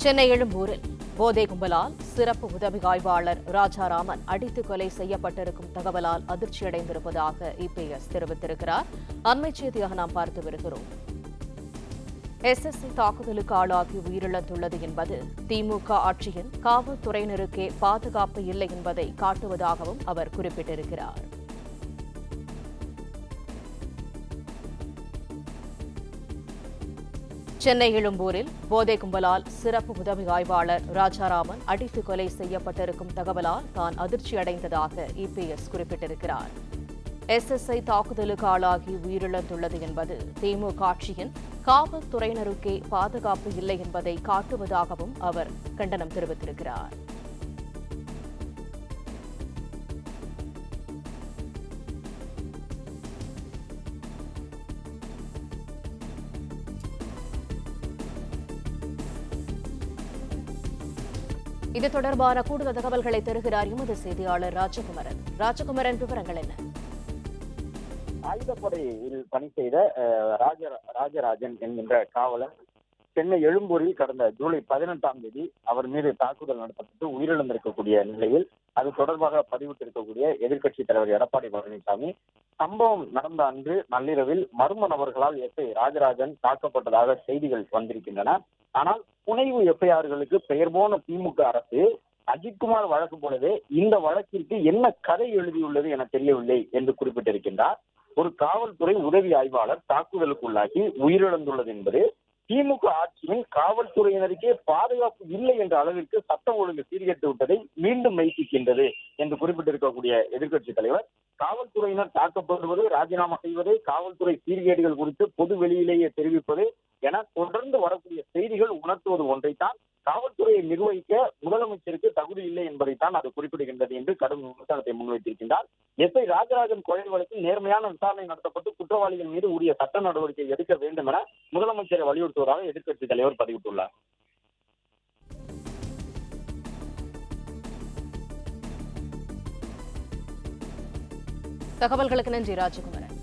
சென்னை எழும்பூரில் போதை கும்பலால் சிறப்பு உதவி ஆய்வாளர் ராஜாராமன் அடித்து கொலை செய்யப்பட்டிருக்கும் தகவலால் அதிர்ச்சியடைந்திருப்பதாக இபிஎஸ் தெரிவித்திருக்கிறார். அண்மைச் செய்தியாக நாம் பார்த்து வருகிறோம். எஸ்எஸ்சி தாக்குதலுக்கு ஆளாகி உயிரிழந்துள்ளது என்பது திமுக ஆட்சியின் காவல்துறையினருக்கே பாதுகாப்பு இல்லை என்பதை காட்டுவதாகவும் அவர் குறிப்பிட்டிருக்கிறார். சென்னை எழும்பூரில் போதை கும்பலால் சிறப்பு உதவி ஆய்வாளர் ராஜாராமன் அடித்து கொலை செய்யப்பட்டிருக்கும் தகவலால் தான் அதிர்ச்சியடைந்ததாக இபிஎஸ் குறிப்பிட்டிருக்கிறார். எஸ்எஸ்ஐ தாக்குதலுக்கு ஆளாகி உயிரிழந்துள்ளது என்பது திமுக ஆட்சியின் காவல்துறையினருக்கே பாதுகாப்பு இல்லை என்பதை காட்டுவதாகவும் அவர் கண்டனம் தெரிவித்திருக்கிறார். இது தொடர்பான கூடுதல் தகவல்களை தருகிறார் எமது செய்தியாளர் ராஜகுமரன். ராஜகுமரன், விவரங்கள் என்ன? ஆயுதப்படையில் பணி செய்த ராஜராஜன் என்கின்ற காவலர் சென்னை எழும்பூரில் கடந்த ஜூலை 18ஆம் தேதி அவர் மீது தாக்குதல் நடத்தப்பட்டு உயிரிழந்திருக்கக்கூடிய நிலையில் அது தொடர்பாக பதிவிட்டிருக்கக்கூடிய எதிர்க்கட்சித் தலைவர் எடப்பாடி பழனிசாமி, சம்பவம் நடந்த அன்று நள்ளிரவில் மர்ம நபர்களால் எஸ்ஐ ராஜராஜன் தாக்கப்பட்டதாக செய்திகள் வந்திருக்கின்றன. ஆனால் புனைவு எஃப்ஐஆர்களுக்கு பெயர் போன திமுக அரசு அஜித்குமார் வழக்கு போலவே இந்த வழக்கிற்கு என்ன கதை எழுதியுள்ளது என தெரியவில்லை என்று குறிப்பிட்டிருக்கின்றார். ஒரு காவல்துறை உதவி ஆய்வாளர் தாக்குதலுக்குள்ளாகி உயிரிழந்துள்ளது என்பது திமுக ஆட்சியின் காவல்துறையினருக்கே பாதுகாப்பு இல்லை என்ற அளவிற்கு சட்டம் ஒழுங்கு சீர்கெட்டு விட்டதை மீண்டும் மெய்ப்பிக்கின்றது என்று குறிப்பிட்டிருக்கக்கூடிய எதிர்க்கட்சித் தலைவர், காவல்துறையினர் தாக்கப்படுவது, ராஜினாமா செய்வது, காவல்துறை சீர்கேடுகள் குறித்து பொது வெளியிலேயே தெரிவிப்பது என தொடர்ந்து வரக்கூடிய செய்திகள் உணர்த்துவது ஒன்றைத்தான் காவல்துறையை நிர்வகிக்க முதலமைச்சருக்கு தகுதி இல்லை என்பதைத்தான் அது குறிப்பிடுகின்றது என்று கடும் விமர்சனத்தை முன்வைத்திருக்கின்றார். எஸ்ஐ ராஜராஜன் கொலை வழக்கில் நேர்மையான விசாரணை நடத்தப்பட்டு குற்றவாளிகள் மீது உரிய சட்ட நடவடிக்கை எடுக்க வேண்டும் என முதலமைச்சரை வலியுறுத்துவதாக எதிர்க்கட்சித் தலைவர் பதிவிட்டுள்ளார். தகவல்களுக்கு நன்றி ராஜகுமரன்.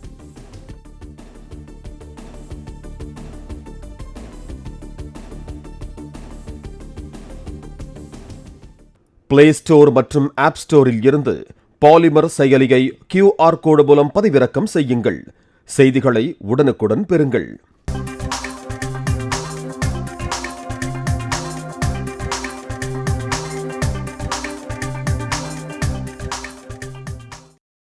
பிளே ஸ்டோர் மற்றும் ஆப் ஸ்டோரில் இருந்து பாலிமர் செயலியை QR கோடு மூலம் பதிவிறக்கம் செய்யுங்கள். செய்திகளை உடனுக்குடன் பெறுங்கள்.